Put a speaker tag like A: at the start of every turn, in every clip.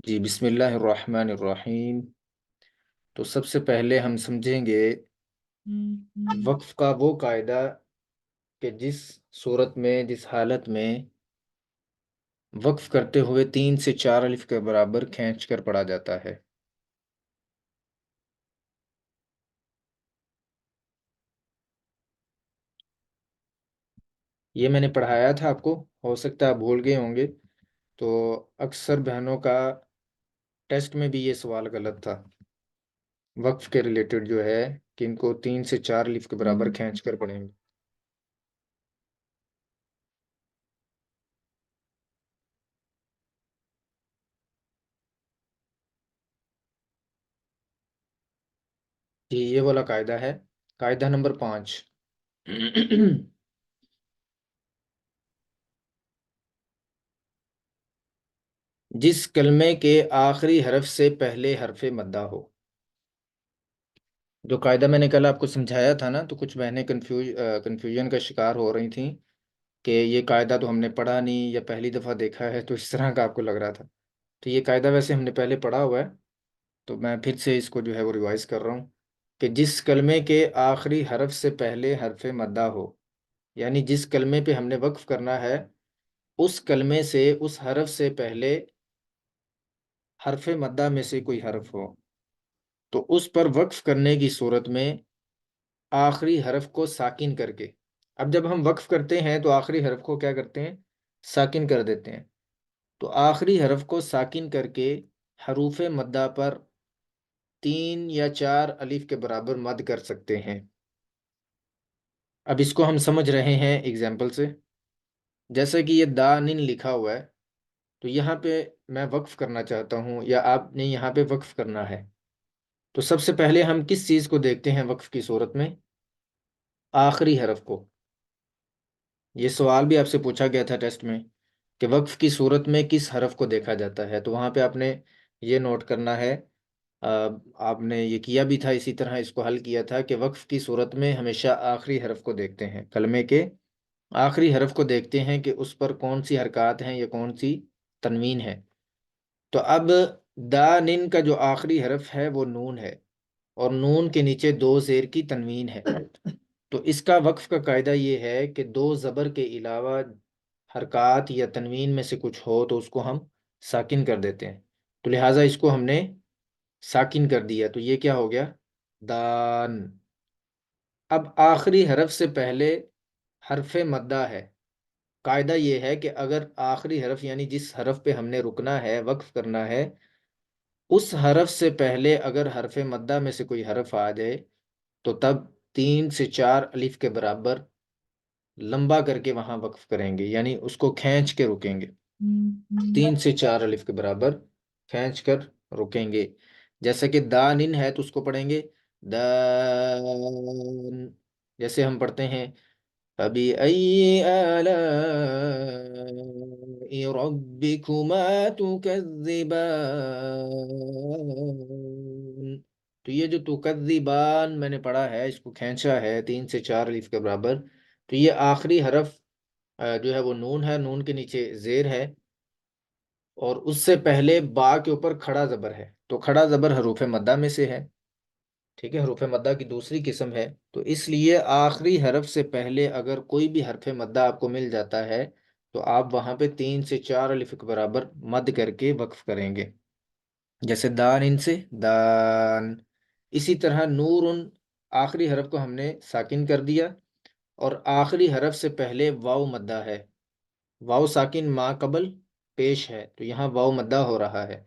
A: جی بسم اللہ الرحمن الرحیم۔ تو سب سے پہلے ہم سمجھیں گے وقف کا وہ قاعدہ کہ جس صورت میں جس حالت میں وقف کرتے ہوئے 3 سے 4 الف کے برابر کھینچ کر پڑھا جاتا ہے۔ یہ میں نے پڑھایا تھا آپ کو، ہو سکتا ہے آپ بھول گئے ہوں گے، تو اکثر بہنوں کا ٹیسٹ میں بھی یہ سوال غلط تھا وقف کے ریلیٹڈ، جو ہے کہ ان کو 3 سے 4 الف کے برابر کھینچ کر پڑھیں گے۔ جی یہ والا قاعدہ ہے، قاعدہ نمبر 5۔ جس کلمے کے آخری حرف سے پہلے حرف مدہ ہو۔ جو قاعدہ میں نے کل آپ کو سمجھایا تھا نا، تو کچھ بہنیں کنفیوژن کا شکار ہو رہی تھیں کہ یہ قاعدہ تو ہم نے پڑھا نہیں یا پہلی دفعہ دیکھا ہے، تو اس طرح کا آپ کو لگ رہا تھا۔ تو یہ قاعدہ ویسے ہم نے پہلے پڑھا ہوا ہے، تو میں پھر سے اس کو جو ہے وہ ریوائز کر رہا ہوں کہ جس کلمے کے آخری حرف سے پہلے حرف مدہ ہو، یعنی جس کلمے پہ ہم نے وقف کرنا ہے اس کلمے سے اس حرف سے پہلے حرف مدہ میں سے کوئی حرف ہو، تو اس پر وقف کرنے کی صورت میں آخری حرف کو ساکن کر کے، اب جب ہم وقف کرتے ہیں تو آخری حرف کو کیا کرتے ہیں؟ ساکن کر دیتے ہیں۔ تو آخری حرف کو ساکن کر کے حروف مدہ پر 3 یا 4 الف کے برابر مد کر سکتے ہیں۔ اب اس کو ہم سمجھ رہے ہیں ایگزامپل سے، جیسے کہ یہ دا نن لکھا ہوا ہے، تو یہاں پہ میں وقف کرنا چاہتا ہوں یا آپ نے یہاں پہ وقف کرنا ہے، تو سب سے پہلے ہم کس چیز کو دیکھتے ہیں وقف کی صورت میں؟ آخری حرف کو۔ یہ سوال بھی آپ سے پوچھا گیا تھا ٹیسٹ میں کہ وقف کی صورت میں کس حرف کو دیکھا جاتا ہے، تو وہاں پہ آپ نے یہ نوٹ کرنا ہے، آپ نے یہ کیا بھی تھا، اسی طرح اس کو حل کیا تھا کہ وقف کی صورت میں ہمیشہ آخری حرف کو دیکھتے ہیں، کلمے کے آخری حرف کو دیکھتے ہیں کہ اس پر کون سی حرکات ہیں یا کون سی تنوین ہے۔ تو اب دا نن کا جو آخری حرف ہے وہ نون ہے، اور نون کے نیچے 2 زیر کی تنوین ہے، تو اس کا وقف کا قاعدہ یہ ہے کہ 2 زبر کے علاوہ حرکات یا تنوین میں سے کچھ ہو تو اس کو ہم ساکن کر دیتے ہیں، تو لہٰذا اس کو ہم نے ساکن کر دیا، تو یہ کیا ہو گیا؟ دان۔ اب آخری حرف سے پہلے حرف مدہ ہے، قاعدہ یہ ہے کہ اگر آخری حرف یعنی جس حرف پہ ہم نے رکنا ہے، وقف کرنا ہے، اس حرف سے پہلے اگر حرف مدہ میں سے کوئی حرف آ جائے تو تب 3 سے 4 الف کے برابر لمبا کر کے وہاں وقف کریں گے، یعنی اس کو کھینچ کے رکیں گے، 3 سے 4 الف کے برابر کھینچ کر رکیں گے۔ جیسے کہ دانن ہے تو اس کو پڑھیں گے دان، جیسے ہم پڑھتے ہیں فَبِأَيِّ آلَاءِ رَبِّكُمَا تُكَذِّبَانِ، تو یہ جو تُكَذِّبان میں نے پڑھا ہے، اس کو کھینچا ہے 3 سے 4 الف کے برابر، تو یہ آخری حرف جو ہے وہ نون ہے، نون کے نیچے زیر ہے، اور اس سے پہلے با کے اوپر کھڑا زبر ہے، تو کھڑا زبر حروف مدہ میں سے ہے، ٹھیک ہے، حروف مدہ کی دوسری قسم ہے، تو اس لیے آخری حرف سے پہلے اگر کوئی بھی حرف مدہ آپ کو مل جاتا ہے تو آپ وہاں پہ 3 سے 4 الف کے برابر مد کر کے وقف کریں گے، جیسے دان ان سے دان۔ اسی طرح نور ان، آخری حرف کو ہم نے ساکن کر دیا، اور آخری حرف سے پہلے واو مدہ ہے، واو ساکن ما قبل پیش ہے، تو یہاں واو مدہ ہو رہا ہے،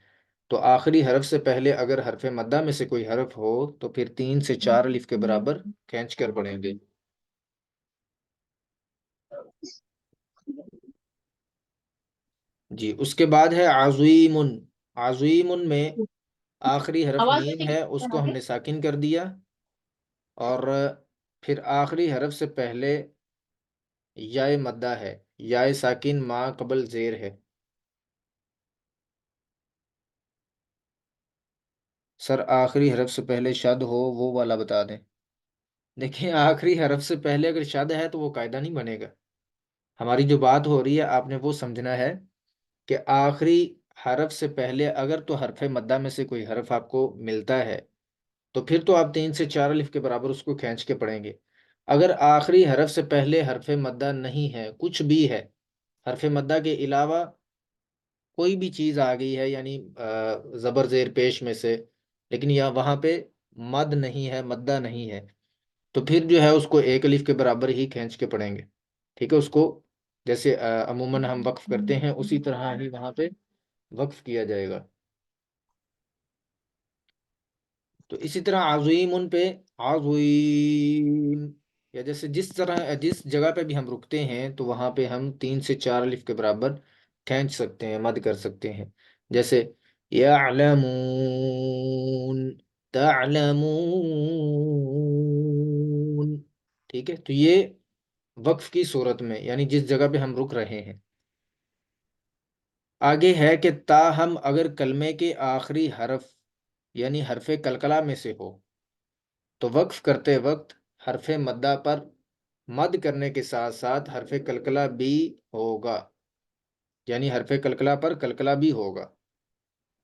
A: تو آخری حرف سے پہلے اگر حرف مدہ میں سے کوئی حرف ہو تو پھر 3 سے 4 الف کے برابر کھینچ کر پڑھیں گے۔ جی اس کے بعد ہے عظیم، عظیم میں آخری حرف
B: آواز
A: میم ہے، اس کو ہم
B: آگے
A: نے ساکن کر دیا، اور پھر آخری حرف سے پہلے یائے مدہ ہے، یائے ساکن ما قبل زیر ہے۔ سر آخری حرف سے پہلے شد ہو وہ والا بتا دیں۔ دیکھیں آخری حرف سے پہلے اگر شد ہے تو وہ قاعدہ نہیں بنے گا، ہماری جو بات ہو رہی ہے آپ نے وہ سمجھنا ہے کہ آخری حرف سے پہلے اگر تو حرف مدہ میں سے کوئی حرف آپ کو ملتا ہے تو پھر تو آپ 3 سے 4 الف کے برابر اس کو کھینچ کے پڑھیں گے۔ اگر آخری حرف سے پہلے حرف مدہ نہیں ہے، کچھ بھی ہے، حرف مدہ کے علاوہ کوئی بھی چیز آ گئی ہے، یعنی زبر زیر پیش میں سے، لیکن یا وہاں پہ مد نہیں ہے، مدہ نہیں ہے، تو پھر جو ہے اس کو 1 الف کے برابر ہی کھینچ کے پڑھیں گے۔ ٹھیک ہے، اس کو جیسے عموماً ہم وقف کرتے ہیں اسی طرح ہی وہاں پہ وقف کیا جائے گا۔ تو اسی طرح عظیم ان پہ عظیم، یا جیسے جس جگہ پہ بھی ہم رکتے ہیں تو وہاں پہ ہم 3 سے 4 الف کے برابر کھینچ سکتے ہیں، مد کر سکتے ہیں، جیسے یعلمون، تعلمون۔ ٹھیک ہے، تو یہ وقف کی صورت میں، یعنی جس جگہ پہ ہم رک رہے ہیں۔ آگے ہے کہ تاہم اگر کلمے کے آخری حرف یعنی حرف کلکلہ میں سے ہو تو وقف کرتے وقت حرف مدہ پر مد کرنے کے ساتھ ساتھ حرف کلکلہ بھی ہوگا، یعنی حرف کلکلہ پر کلکلہ بھی ہوگا۔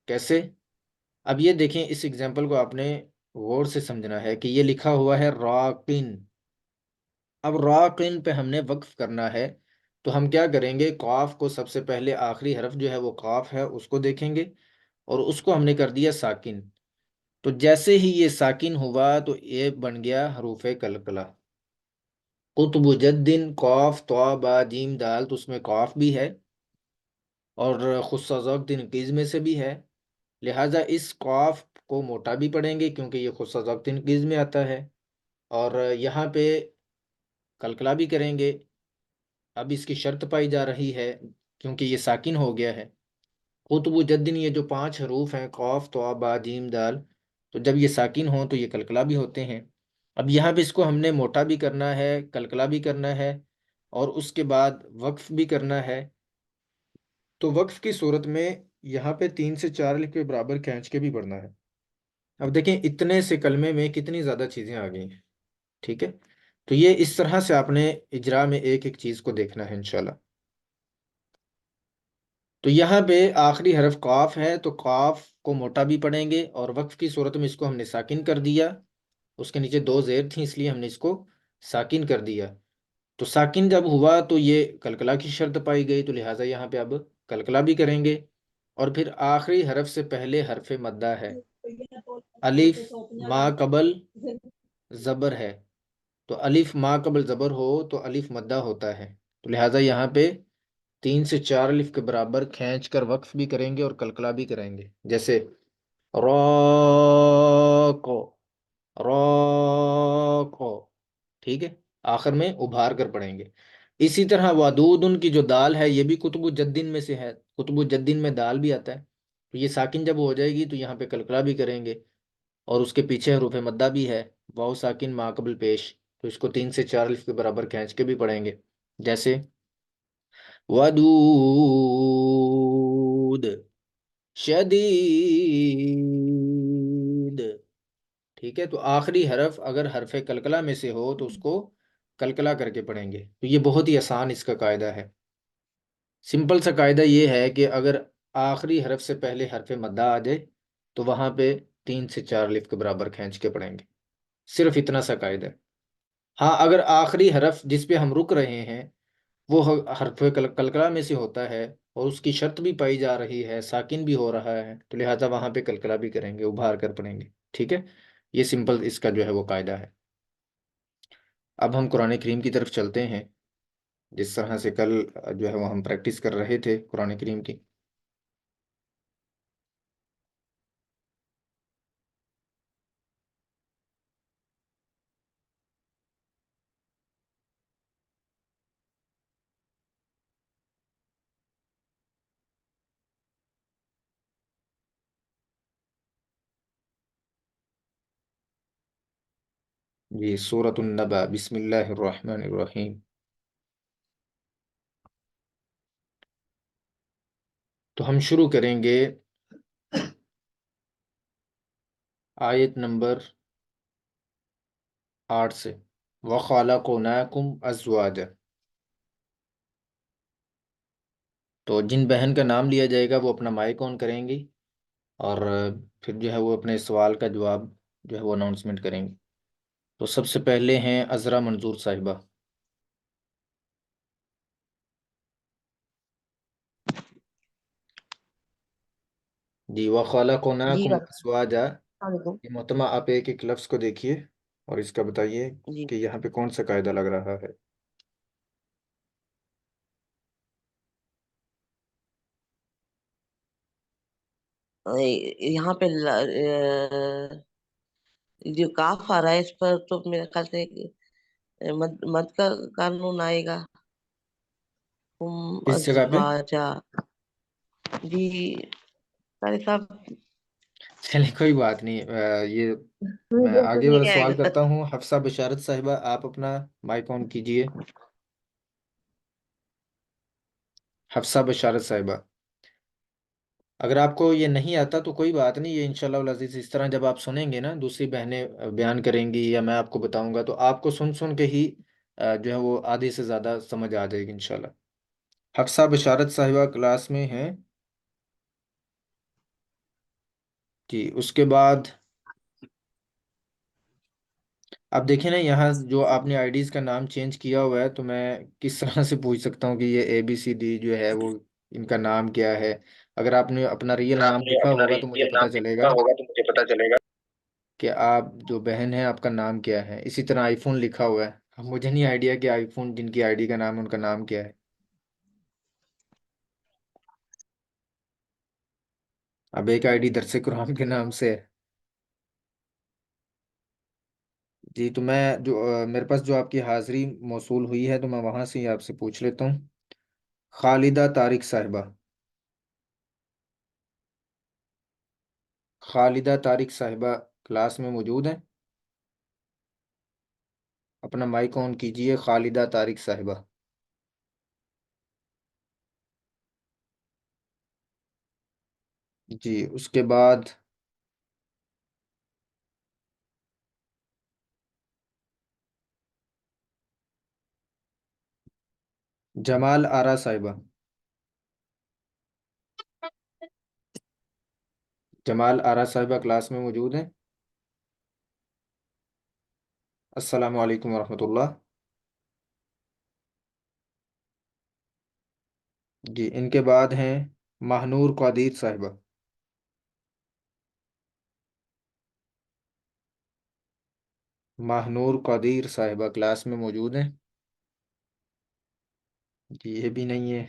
A: کیسے؟ اب یہ دیکھیں، اس ایگزامپل کو آپ نے غور سے سمجھنا ہے کہ یہ لکھا ہوا ہے راقن۔ اب راقن پہ ہم نے وقف کرنا ہے تو ہم کیا کریں گے؟ قاف کو سب سے پہلے آخری حرف جو ہے وہ قاف ہے، اس کو دیکھیں گے اور اس کو ہم نے کر دیا ساکن۔ تو جیسے ہی یہ ساکن ہوا تو یہ بن گیا حروف کلکلہ۔ قطب جدن، قاف طا با جیم دال، تو اس میں قاف بھی ہے اور خص ذوق تنقیز میں سے بھی ہے، لہٰذا اس قاف کو موٹا بھی پڑھیں گے کیونکہ یہ خص ذوق تنقیز میں آتا ہے، اور یہاں پہ کلکلہ بھی کریں گے۔ اب اس کی شرط پائی جا رہی ہے کیونکہ یہ ساکن ہو گیا ہے۔ قطب جدن، یہ جو 5 حروف ہیں قاف طا با جیم دال، تو جب یہ ساکن ہوں تو یہ کلکلہ بھی ہوتے ہیں۔ اب یہاں پہ اس کو ہم نے موٹا بھی کرنا ہے، کلکلہ بھی کرنا ہے، اور اس کے بعد وقف بھی کرنا ہے۔ تو وقف کی صورت میں یہاں پہ 3 سے 4 الف کے برابر کھینچ کے بھی پڑھنا ہے۔ اب دیکھیں اتنے سے کلمے میں کتنی زیادہ چیزیں آ گئی ہیں۔ ٹھیک ہے، تو یہ اس طرح سے آپ نے اجرا میں ایک ایک چیز کو دیکھنا ہے انشاءاللہ۔ تو یہاں پہ آخری حرف قاف ہے تو قاف کو موٹا بھی پڑھیں گے، اور وقف کی صورت میں اس کو ہم نے ساکن کر دیا، اس کے نیچے 2 زیر تھیں اس لیے ہم نے اس کو ساکن کر دیا۔ تو ساکن جب ہوا تو یہ کلکلہ کی شرط پائی گئی، تو لہٰذا یہاں پہ اب کلکلہ بھی کریں گے۔ اور پھر آخری حرف سے پہلے حرف مدہ ہے، الف ما قبل زبر ہے، تو الف ما قبل زبر ہو تو الف مدہ ہوتا ہے، تو لہٰذا یہاں پہ 3 سے 4 الف کے برابر کھینچ کر وقف بھی کریں گے اور کلکلہ بھی کریں گے، جیسے راکو، راکو۔ ٹھیک ہے، آخر میں ابھار کر پڑھیں گے۔ اسی طرح ودود ان کی جو دال ہے یہ بھی کتب جدین میں سے ہے، کتب جدین میں دال بھی آتا ہے، تو یہ ساکن جب ہو جائے گی تو یہاں پہ کلکلہ بھی کریں گے، اور اس کے پیچھے حروف مدہ بھی ہے، واو ساکن ما قبل پیش، تو اس کو 3 سے 4 الف کے برابر کھینچ کے بھی پڑھیں گے، جیسے ودود، شدید۔ ٹھیک ہے، تو آخری حرف اگر حرف کلکلہ میں سے ہو تو اس کو کلکلہ کر کے پڑھیں گے، تو یہ بہت ہی آسان اس کا قاعدہ ہے۔ سمپل سا قاعدہ یہ ہے کہ اگر آخری حرف سے پہلے حرف مدہ آ جائے تو وہاں پہ 3 سے 4 الف کے برابر کھینچ کے پڑھیں گے، صرف اتنا سا قاعدہ ہے۔ ہاں، اگر آخری حرف جس پہ ہم رک رہے ہیں وہ حرف کلکلہ میں سے ہوتا ہے اور اس کی شرط بھی پائی جا رہی ہے، ساکن بھی ہو رہا ہے، تو لہٰذا وہاں پہ کلکلہ بھی کریں گے، ابھار کر پڑھیں گے۔ ٹھیک ہے، یہ سمپل اس کا جو ہے وہ قاعدہ ہے۔ اب ہم قرآن کریم کی طرف چلتے ہیں، جس طرح سے کل جو ہے وہ ہم پریکٹس کر رہے تھے قرآن کریم کی۔ جی، سورۃ النبأ، بسم اللہ الرحمن الرحیم۔ تو ہم شروع کریں گے آیت نمبر 8 سے، وَخَلَقْنَاكُمْ أَزْوَاجًا۔ تو جن بہن کا نام لیا جائے گا وہ اپنا مائک آن کریں گی اور پھر جو ہے وہ اپنے سوال کا جواب جو ہے وہ اناؤنسمنٹ کریں گے. تو سب سے پہلے ہیں عذرا منظور صاحبہ. جی
B: جی
A: وَخَلَقْنَاكُمْ أَزْوَاجًا.
B: السلام علیکم.
A: یہ محترمہ آپ ایک ایک لفظ کو دیکھیے اور اس کا بتائیے
B: جی
A: کہ یہاں پہ کون سا قاعدہ لگ رہا ہے.
B: یہاں پہ جو کاف آ رہا ہے اس پر تو میرے خیال سے مد مد کا قانون آئے گا.
A: کس جگہ پہ؟
B: ازواجا. جی قاری صاحب
A: چلے کوئی بات نہیں. یہ میں
B: مجھے تو
A: آگے والا
B: نہیں آئے
A: سوال
B: گا.
A: کرتا ہوں. حفصہ بشارت صاحبہ آپ اپنا مائک آن کیجئے. حفصہ بشارت صاحبہ اگر آپ کو یہ نہیں آتا تو کوئی بات نہیں. یہ انشاءاللہ العزیز اس طرح جب آپ سنیں گے نا دوسری بہنیں بیان کریں گی یا میں آپ کو بتاؤں گا تو آپ کو سن سن کے ہی جو ہے وہ آدھے سے زیادہ سمجھ آ جائے گی انشاءاللہ. حفصہ بشارت صاحبہ کلاس میں ہیں. جی اس کے بعد آپ دیکھیں نا یہاں جو آپ نے آئی ڈیز کا نام چینج کیا ہوا ہے تو میں کس طرح سے پوچھ سکتا ہوں کہ یہ ABCD جو ہے وہ ان کا نام کیا ہے. اگر آپ نے اپنا ریئل
B: اگر آپ
A: نام
B: نے
A: لکھا
B: اپنا
A: ہوگا تو مجھے
B: ریئل
A: پتہ
B: نام
A: چلے
B: لکھا
A: گا
B: ہوگا تو مجھے پتا چلے گا.
A: کہ آپ جو بہن ہے آپ کا نام کیا ہے. اسی طرح آئی فون لکھا ہوا ہے. اب مجھے نہیں آئیڈیا کہ آئی فون جن کی ID کا نام ہے ان کا نام کیا ہے. اب ایک ID درس قرآن کے نام سے ہے. جی تو میں جو میرے پاس جو آپ کی حاضری موصول ہوئی ہے تو میں وہاں سے ہی آپ سے پوچھ لیتا ہوں. خالدہ طارق صاحبہ. خالدہ طارق صاحبہ کلاس میں موجود ہیں؟ اپنا مائک آن کیجئے خالدہ طارق صاحبہ. جی اس کے بعد جمال آرا صاحبہ. جمال آرا صاحبہ کلاس میں موجود ہیں؟ السلام علیکم ورحمۃ اللہ. جی ان کے بعد ہیں ماہنور قادیر صاحبہ. ماہنور قادیر صاحبہ کلاس میں موجود ہیں؟ جی یہ بھی نہیں ہے.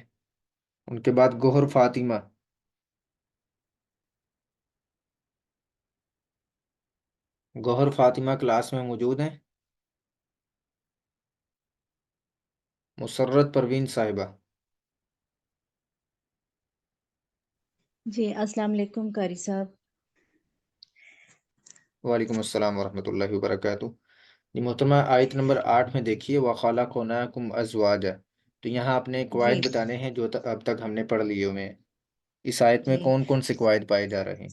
A: ان کے بعد گوہر فاطمہ. گوہر فاطمہ کلاس میں موجود ہیں؟ مسرت پروین صاحبہ.
C: جی السلام علیکم قاری صاحب.
A: وعلیکم السلام ورحمۃ اللہ وبرکاتہ. جی محترمہ آیت نمبر 8 میں دیکھیے وَخَلَقْنَاكُمْ أَزْوَاجًا. تو یہاں آپ نے
C: جی
A: قواعد بتانے ہیں جو اب تک ہم نے پڑھ لیے ہوئے ہیں. اس آیت میں
C: جی
A: کون کون سے قواعد پائے جا رہے ہیں؟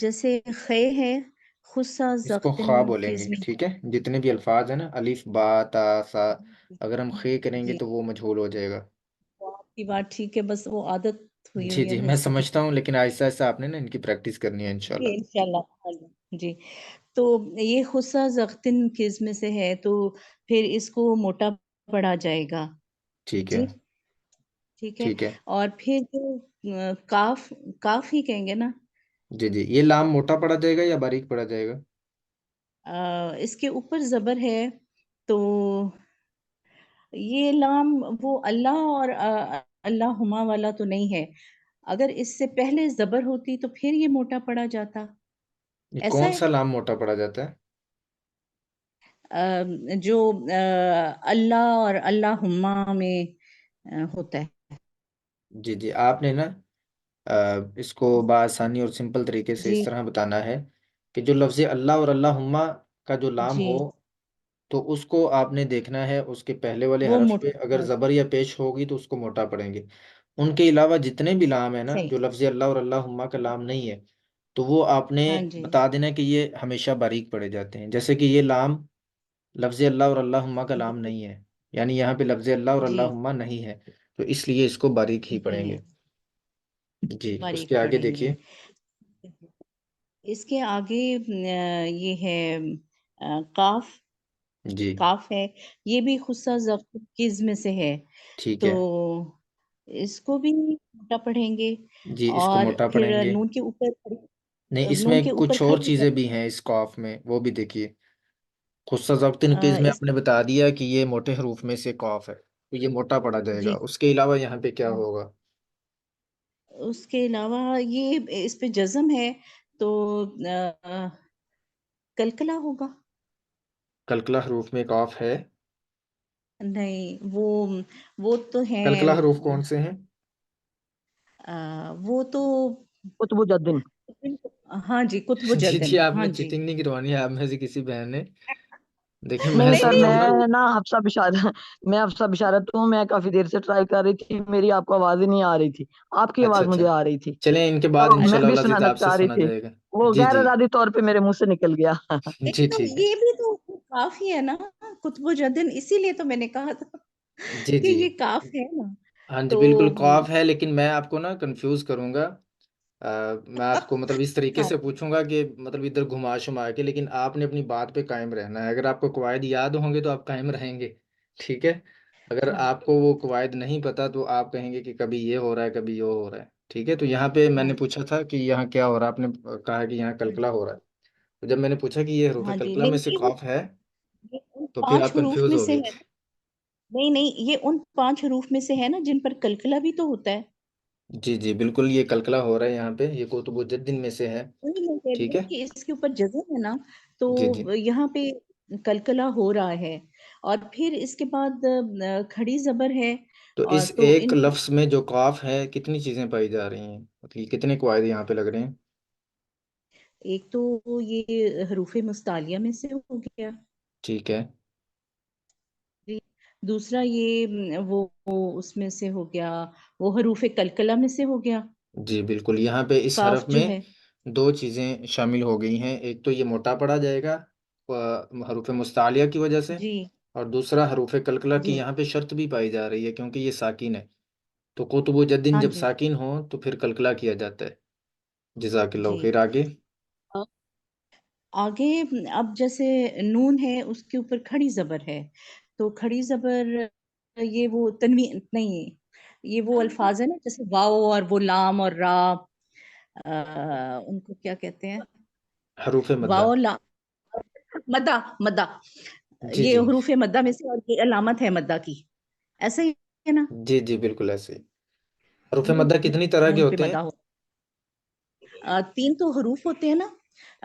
C: جیسے خے ہے خصہ
A: اس کو
C: زختن
A: خواہ بولیں گے
C: کس میں
A: ٹھیک ہے. جتنے بھی الفاظ ہیں نا الف با تا سا اگر ہم خے کریں گے
C: جی
A: تو وہ مجہول ہو جائے گا.
C: وہ آپ کی بات ٹھیک ہے بس وہ عادت ہوئی
A: جی
C: ہوئی ہے
A: جی
C: نا
A: میں
C: اس لیے.
A: سمجھتا ہوں لیکن آہستہ آہستہ آپ نے نا ان کی پریکٹس کرنی ہے انشاءاللہ.
C: جی انشاءاللہ. جی تو یہ خصہ زختن کس میں سے ہے تو پھر اس کو موٹا پڑا جائے گا.
A: ٹھیک ہے.
C: جی ٹھیک ہے.
A: ٹھیک ہے.
C: اور پھر جو کاف کاف ہی کہیں گے نا.
A: جی جی یہ لام موٹا پڑا جائے گا یا باریک پڑا جائے گا؟
C: اس کے اوپر زبر ہے تو یہ لام وہ اللہ اور اللہما والا تو نہیں ہے. اگر اس سے پہلے زبر ہوتی تو پھر یہ موٹا پڑا جاتا.
A: یہ
C: ایسا
A: کون
C: ہے
A: سا لام موٹا پڑا جاتا ہے؟
C: جو اللہ اور اللہما میں ہوتا ہے.
A: جی جی آپ نے نا اس کو بآسانی اور سمپل طریقے سے
C: جی
A: اس طرح بتانا ہے کہ جو لفظ اللہ اور اللہما کا جو لام
C: جی
A: ہو تو اس کو آپ نے دیکھنا ہے اس کے پہلے والے
C: وہ
A: حرف پہ
C: موٹا
A: اگر
C: پڑا
A: زبر یا پیش ہوگی تو اس کو موٹا پڑیں گے. ان کے علاوہ جتنے بھی لام ہیں نا
C: صحیح.
A: جو لفظ اللہ اور اللہما کا لام نہیں ہے تو وہ آپ نے
C: ہاں جی
A: بتا دینا کہ یہ ہمیشہ باریک پڑے جاتے ہیں. جیسے کہ یہ لام لفظ اللہ اور اللہما کا لام نہیں ہے یعنی یہاں پہ لفظ اللہ اور
C: جی
A: اللہما نہیں ہے. تو اس لیے اس کو باریک ہی پڑھیں گے.
C: جی
A: جی اس
C: باریک
A: کے آگے
C: پڑھیں گے.
A: دیکھیے.
C: اس کے آگے یہ ہے کاف.
A: جی
C: کاف ہے، یہ بھی خصہ ضبط کز میں سے ہے،
A: ٹھیک
C: تو
A: ہے.
C: اس کو بھی موٹا پڑھیں گے.
A: جی اس کو
C: اور
A: موٹا
C: پھر
A: پڑھیں گے.
C: نون کے اوپر
A: نہیں اس
C: نون
A: میں
C: کے اوپر
A: کچھ اور
C: کھڑی
A: چیزیں بھی ہیں اس قاف میں، وہ بھی دیکھیے. خصہ ضبط کز میں
C: اس
A: آپ نے بتا دیا کہ یہ موٹے حروف میں سے قاف ہے، تو یہ موٹا پڑھا جائے گا.
C: جی
A: اس کے علاوہ یہاں پہ کیا ہوگا؟
C: اس کے علاوہ یہ اس پہ جزم ہے تو کلکلا ہوگا.
A: کلکلا حروف میں قاف ہے؟
C: نہیں وہ تو ہیں
A: کلکلا حروف کون سے ہیں؟
C: وہ تو
B: قطب الدین.
C: ہاں جی قطب
A: جی
C: جدن
A: جی آپ
C: ہاں
A: نے
C: جی.
A: چیٹنگ نہیں کروانی ہے آپ میں سے کسی بہن نے. دیکھیں
B: نہیں
A: میں
C: نہیں
B: سر،
A: سمجھاؤں گا.
B: میں نا حفصہ بشارت میں حفصہ بشارت ہوں. میں کافی دیر سے ٹرائی کر رہی تھی، میری آپ کو آواز ہی نہیں آ رہی تھی، آپ کی
A: اچھا
B: آواز
A: اچھا
B: مجھے آ رہی تھی.
A: چلیں ان کے بعد
B: تو میں
A: انشاءاللہ
B: بھی
A: العزیز
B: سنانا
A: آپ سے
B: چاہ رہی
A: سنا
B: تھی،
A: جائے گا.
B: وہ
A: جی
B: غیر
A: جی
B: ارادی طور پہ میرے منہ سے نکل گیا.
A: جی
C: لیکن تو
A: ٹھیک ہے.
C: یہ بھی تو کافی ہے نا قطب جدن، اسی لیے تو میں نے کہا تھا
A: جی
C: کہ
A: جی
C: یہ کاف ہے نا.
A: ہاں جی
C: تو
A: بالکل قاف ہے، لیکن میں آپ کو نا کنفیوز کروں گا. میں آپ کو مطلب اس طریقے
C: ہاں
A: سے پوچھوں گا کہ مطلب ادھر گھما شما کے، لیکن آپ نے اپنی بات پہ قائم رہنا ہے. اگر آپ کو قواعد یاد ہوں گے تو آپ قائم رہیں گے، ٹھیک ہے. اگر
C: ہاں
A: آپ کو وہ قواعد نہیں پتا تو آپ کہیں گے کہ کبھی یہ ہو رہا ہے کبھی یہ ہو رہا ہے، ٹھیک ہے. تو یہاں پہ میں
C: ہاں
A: نے پوچھا تھا کہ یہاں کیا ہو رہا ہے، آپ نے کہا کہ یہاں کلکلا ہو رہا ہے. تو جب میں نے پوچھا کہ یہ حروف
C: ہاں جی.
A: کلکلا میں سے قاف ہے
C: یہ ان
A: تو پھر آپ
C: 5 حروف
A: کنفیوز
C: میں
A: ہو
C: سے
A: گئی
C: ہے
A: تھی.
C: نا. نہیں نہیں، یہ ان 5 حروف میں سے ہے نا جن پر کلکلا بھی تو ہوتا ہے.
A: جی جی بالکل یہ کلکلا ہو رہا ہے یہاں پہ، یہ قطب الدین میں سے ہے.
C: وہی میں کہہ رہی
A: ٹھیک
C: ہوں
A: ہے.
C: کہ اس کے اوپر جزم ہے نا، تو
A: جی جی
C: یہاں پہ کلکلا ہو رہا ہے. اور پھر اس کے بعد کھڑی زبر ہے.
A: تو
C: اور
A: اس
C: تو
A: ایک
C: ان
A: لفظ میں جو قاف ہے کتنی چیزیں پائی جا رہی ہیں، مطلب کتنے قواعد یہاں پہ لگ رہے ہیں؟
C: ایک تو یہ حروف مستعلیہ میں سے ہو گیا
A: ٹھیک ہے.
C: جی. دوسرا یہ اس میں سے ہو گیا، وہ حروف کلکلا میں سے ہو گیا
A: جی بالکل یہاں پہ اس
C: کاف
A: حرف
C: جو
A: میں
C: ہے.
A: دو چیزیں شامل ہو گئی ہیں. ایک تو یہ موٹا پڑا جائے گا حروف مستعلیہ کی وجہ سے،
C: جی
A: اور دوسرا حروف کلکلا کی
C: جی
A: یہاں پہ شرط بھی پائی جا رہی ہے کیونکہ یہ ساکن ہے. تو قطب و جدن
C: ہاں
A: جب
C: جی
A: ساکن ہو تو پھر کلکلا کیا جاتا ہے. جزاک اللہ
C: جی.
A: خیر. آگے.
C: آگے اب جیسے نون ہے اس کے اوپر کھڑی زبر ہے، تو کھڑی زبر یہ وہ تنوین نہیں، یہ وہ الفاظ ہیں نا جیسے واو اور وہ لام اور را، ان کو کیا کہتے ہیں؟
A: حروف مدہ.
C: واو لام مدہ. مدہ
A: جی
C: یہ
A: جی
C: حروف مدہ میں سے، اور یہ علامت ہے مدہ کی، ایسا ہی ہے نا.
A: جی جی بالکل ایسے ہی. حروف
C: نون
A: مدہ کتنی طرح کے
C: نون پہ
A: ہوتے ہیں؟
C: مدہ ہو. 3 تو حروف ہوتے ہیں نا،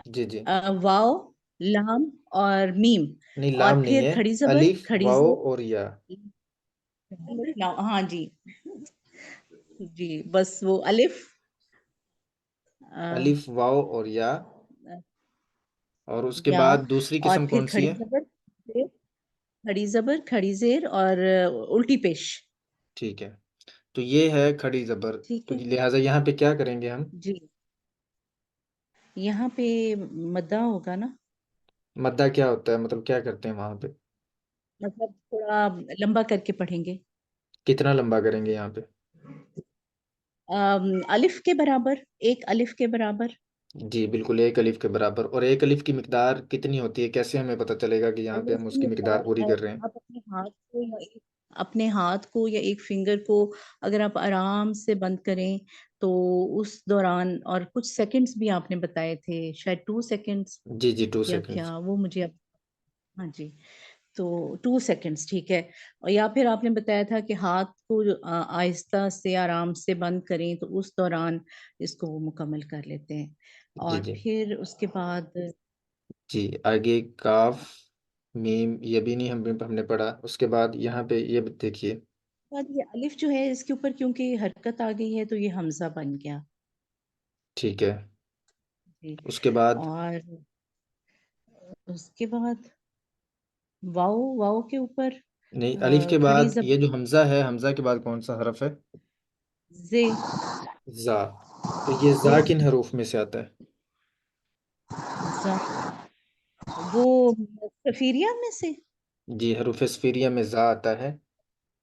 A: جی جی
C: واو لام اور میم.
A: نہیں
C: اور
A: لام نہیں
C: پھر
A: ہے،
C: کھڑی زبر
A: الف
C: کھڑی
A: واو
C: زیر.
A: اور یا.
C: ہاں جی جی بس وہ الف
A: الف واو اور یا، اور اس کے
C: یا،
A: بعد دوسری
C: اور
A: قسم
C: پھر
A: کون سی
C: کھڑی
A: ہے؟
C: زبر کھڑی زبر کھڑی زیر اور الٹی پیش.
A: ٹھیک ہے. تو یہ ہے کھڑی زبر.
C: ٹھیک
A: تو
C: ہے
A: لہٰذا یہاں پہ کیا کریں گے ہم؟
C: جی. یہاں پہ مدہ ہوگا نا،
A: مدہ کیا ہوتا ہے، مطلب کیا کرتے ہیں وہاں پہ؟
C: مطلب تھوڑا لمبا کر کے پڑھیں گے.
A: کتنا لمبا کریں گے یہاں پہ؟
C: الف کے برابر، 1 الف کے برابر.
A: جی بالکل 1 الف کے برابر. اور 1 الف کی مقدار کتنی ہوتی ہے، کیسے ہمیں پتہ چلے گا کہ یہاں پہ
C: الف
A: ہم اس
C: کی
A: کی مقدار پوری
C: مقدار
A: کر رہے ہیں؟
C: آپ اپنے ہاتھ کو یا ایک فنگر کو اگر آپ آرام سے بند کریں تو اس دوران، اور کچھ سیکنڈز بھی آپ نے بتائے تھے، شاید 2 سیکنڈز
A: جی جی 2
C: یا
A: سیکنڈز.
C: کیا، وہ مجھے اب ہاں جی. تو 2 سیکنڈز ٹھیک ہے. اور یا پھر آپ نے بتایا تھا کہ ہاتھ کو آہستہ سے آرام سے بند کریں تو اس دوران اس کو وہ مکمل کر لیتے ہیں.
A: جی
C: اور
A: جی
C: پھر اس کے بعد
A: جی آگے کاف میم یہ بھی نہیں ہم نے پڑھا. اس کے بعد یہاں پہ یہ دیکھیے.
C: یہ الف جو ہے اس کے اوپر کیونکہ حرکت آ گئی ہے تو یہ حمزہ بن گیا.
A: ٹھیک ہے.
C: جی.
A: اس کے بعد
C: اور اس کے بعد واؤ، واؤ کے اوپر
A: نہیں، الف کے
C: کھڑی
A: بعد یہ جو حمزہ ہے، حمزہ کے بعد کون سا حرف ہے؟
C: زے.
A: زا. تو یہ زا کن حروف میں سے آتا ہے؟
C: وہ سفیریہ میں سے.
A: جی حروف صفیریہ میں زا آتا ہے.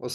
A: اس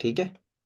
A: ٹھیک ہے؟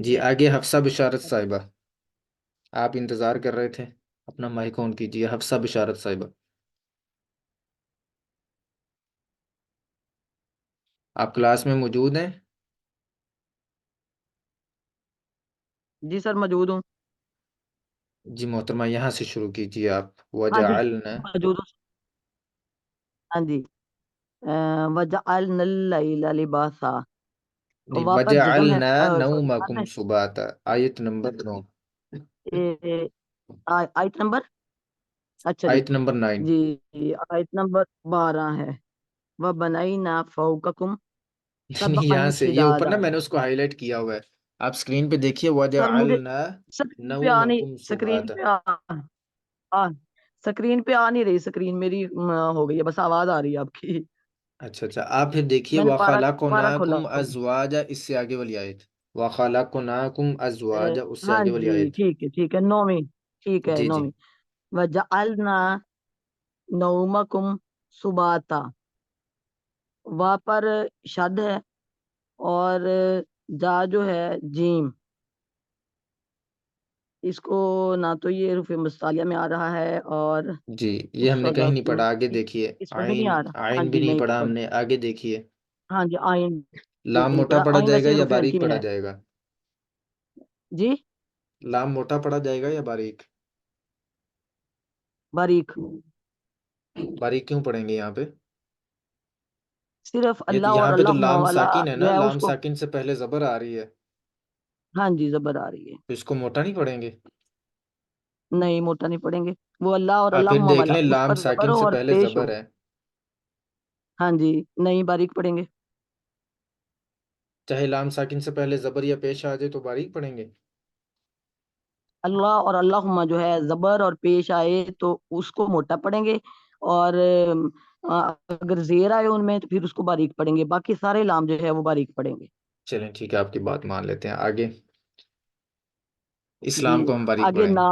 A: جی آگے حفصہ بشارت صاحبہ، آپ انتظار کر رہے تھے، اپنا مائک آن کیجیے، حفصہ بشارت صاحبہ، آپ کلاس میں موجود ہیں؟
B: جی سر موجود ہوں۔
A: جی محترمہ یہاں سے شروع کیجیے آپ،
B: ہاں جی
A: وجعلنا،
B: موجود ہوں۔ ہاں جی، وجعلنا اللیل لباسا،
A: نہیں،
B: وہاں پر جزم ہے،
A: وجعلنا
B: sorry، مد
A: نومکم
B: ہے۔
A: سباتا، آیت نمبر 9،
B: آیت نمبر، اچھا جی
A: آیت نمبر 9،
B: جی آیت نمبر 12 ہے، وَبَنَيْنَا فَوْقَكُمْ
A: یہاں
B: سَبْعًا
A: سے یہ اوپر نا
B: شِدَادًا۔
A: میں نے اس کو ہائی لائٹ کیا ہوا ہے، آپ اسکرین پہ دیکھیے،
B: سر مجھے
A: وجعلنا
B: سکرین پہ آ نہیں،
A: نومکم
B: سکرین
A: سباتا۔
B: پہ آ سکرین پہ آ نہیں رہی، سکرین میری ہو گئی ہے، بس آواز آ رہی ہے آپ کی۔
A: اچھا اچھا، آپ پھر دیکھیے
B: میں نے پارا کھولا
A: وَخَلَقْنَاكُمْ
B: ہوا
A: أَزْوَاجًا، اس سے آگے والی آیت، وَخَلَقْنَاكُمْ
B: ہے۔
A: أَزْوَاجًا، اس سے
B: ہاں
A: آگے والی
B: جی
A: آیت،
B: ٹھیک ہے 9ویں، ٹھیک ہے
A: جی جی
B: 9ویں، وَجَعَلْنَا نَوْمَكُمْ سُبَاتًا، وہاں پر شد ہے، اور جا جو ہے جیم، اس کو نہ تو یہ حروف مستعلیہ میں آ رہا ہے، اور
A: جی یہ ہم نے کہیں نہیں
B: صدقتم
A: پڑھا، آگے دیکھیے،
B: اس میں بھی نہیں
A: آئین،
B: آ رہا۔ ہاں
A: آئین بھی
B: جی
A: نہیں
B: نہیں
A: پڑھا ہم
B: پڑھ،
A: نے، آگے دیکھیے،
B: ہاں جی آئین بھی
A: لام
B: نہیں
A: موٹا
B: پڑھا،
A: پڑھا
B: آئین
A: جائے گا
B: ویسے
A: یا
B: حروف
A: باریک
B: ہلکی میں
A: پڑھا
B: ہے
A: جائے گا؟
B: جی،
A: لام موٹا پڑھا جائے گا یا باریک؟
B: باریک،
A: باریک کیوں پڑھیں گے یہاں پہ؟
B: صرف
A: یہ تو
B: اللہ اور
A: یہاں پہ تو
B: اللہم
A: لام
B: والا
A: ساکن ہے
B: جو
A: نا،
B: ہے اس
A: لام
B: کو،
A: ساکن سے پہلے زبر آ رہی ہے،
B: ہاں جی زبر آ رہی ہے،
A: تو اس کو موٹا نہیں پڑھیں گے؟
B: نہیں موٹا نہیں پڑھیں گے، وہ اللہ اور
A: آپ پھر
B: اللہم
A: دیکھ
B: والا
A: لیں،
B: اس
A: لام
B: پر زبر
A: ساکن
B: ہو
A: سے
B: اور
A: پہلے
B: پیش ہو،
A: زبر ہے،
B: ہاں جی نہیں باریک پڑھیں گے،
A: چاہے لام ساکن سے پہلے زبر یا پیش آ جائے تو باریک پڑھیں گے؟
B: اللہ اور اللہم جو ہے زبر اور پیش آئے تو اس کو موٹا پڑھیں گے، اور اگر زیر آئے ان میں تو پھر اس کو باریک پڑھیں گے، باقی سارے لام جو ہے وہ باریک پڑھیں گے۔
A: چلیں ٹھیک ہے، آپ کی بات مان لیتے ہیں، آگے
B: جی
A: اسلام کو ہم باریک
B: آگے
A: پڑھیں گے،
B: نا،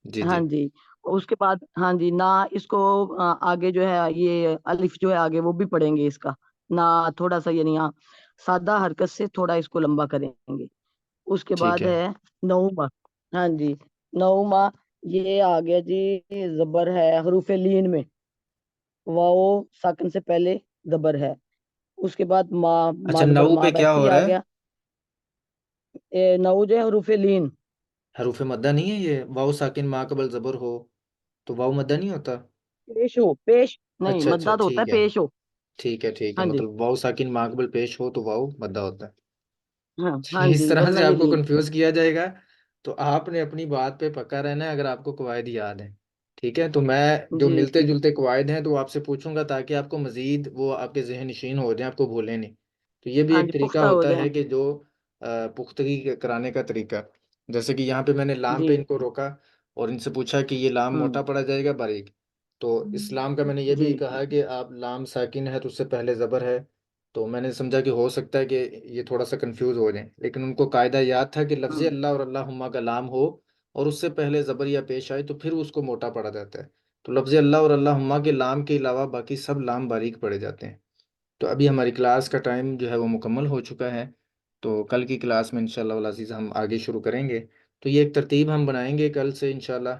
A: جی
B: ہاں
A: جی
B: جی اس کے بعد ہاں جی نا، اس کو آگے جو ہے یہ الف جو ہے آگے وہ بھی پڑھیں گے، اس کا نا تھوڑا سا یعنی سادہ حرکت سے تھوڑا اس کو لمبا کریں گے۔ اس کے
A: ٹھیک
B: بعد
A: ہے،
B: ہے نوما، ہاں جی نوما، یہ آ گیا جی زبر ہے حروف لین میں، واو ساکن سے پہلے زبر ہے، اس کے بعد ما،
A: اچھا
B: ماد
A: نو
B: پر ما
A: پہ کیا
B: ویسے ہی
A: ہو
B: آ
A: رہا ہے؟
B: گیا، نو جو ہے حروف لین،
A: حروف مدہ نہیں ہے یہ، واو ساکن ما قبل زبر ہو تو واو مدہ نہیں ہوتا؟
B: پیش ہو، پیش نہیں
A: اچھا اچھا
B: مدہ تو ہوتا ہے
A: ٹھیک ہے،
B: پیش ہو،
A: ٹھیک ہے،
B: ہاں جی
A: مطلب واو ساکن ما قبل پیش ہو تو واو مدہ ہوتا ہے،
B: ہاں ہاں
A: اس
B: جی
A: طرح
B: ورنہ
A: سے
B: یہ
A: آپ کو
B: لین ہے۔
A: کنفیوز کیا جائے گا، تو آپ نے اپنی بات پہ پکا رہنا ہے اگر آپ کو قواعد یاد ہیں، ٹھیک ہے؟ تو میں جو
B: جی
A: ملتے
B: جی
A: جلتے قواعد ہیں تو وہ آپ سے پوچھوں گا تاکہ آپ کو مزید وہ آپ کے ذہن نشین ہو جائیں، آپ کو بھولیں نہیں، تو یہ بھی
B: ہاں
A: ایک
B: جی
A: طریقہ
B: پختہ ہو
A: ہوتا
B: جائیں،
A: ہے کہ جو پختگی کرانے کا طریقہ، جیسے کہ یہاں پہ میں نے لام
B: جی
A: پہ ان کو روکا اور ان سے پوچھا کہ یہ لام
B: ہوں
A: موٹا پڑا جائے گا باریک، تو اسلام کا میں نے یہ
B: جی
A: بھی کہا کہ آپ لام ساکن ہے تو اس سے پہلے زبر ہے، تو میں نے سمجھا کہ ہو سکتا ہے کہ یہ تھوڑا سا کنفیوز ہو جائیں، لیکن ان کو قاعدہ یاد تھا کہ لفظ
B: ہوں
A: اللہ اور اللہم کا لام ہو اور اس سے پہلے زبر یا پیش آئے تو پھر اس کو موٹا پڑا جاتا ہے، تو لفظ اللہ اور اللہم کے لام کے علاوہ باقی سب لام باریک پڑے جاتے ہیں۔ تو ابھی ہماری کلاس کا ٹائم جو ہے وہ مکمل ہو چکا ہے، تو کل کی کلاس میں انشاءاللہ العزیز ہم آگے شروع کریں گے، تو یہ ایک ترتیب ہم بنائیں گے کل سے انشاءاللہ،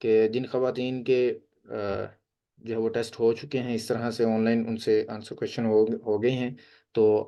A: کہ جن خواتین کے جو ہے وہ ٹیسٹ ہو چکے ہیں اس طرح سے آن لائن، ان سے آنسر کویشچن ہو گئے ہیں، تو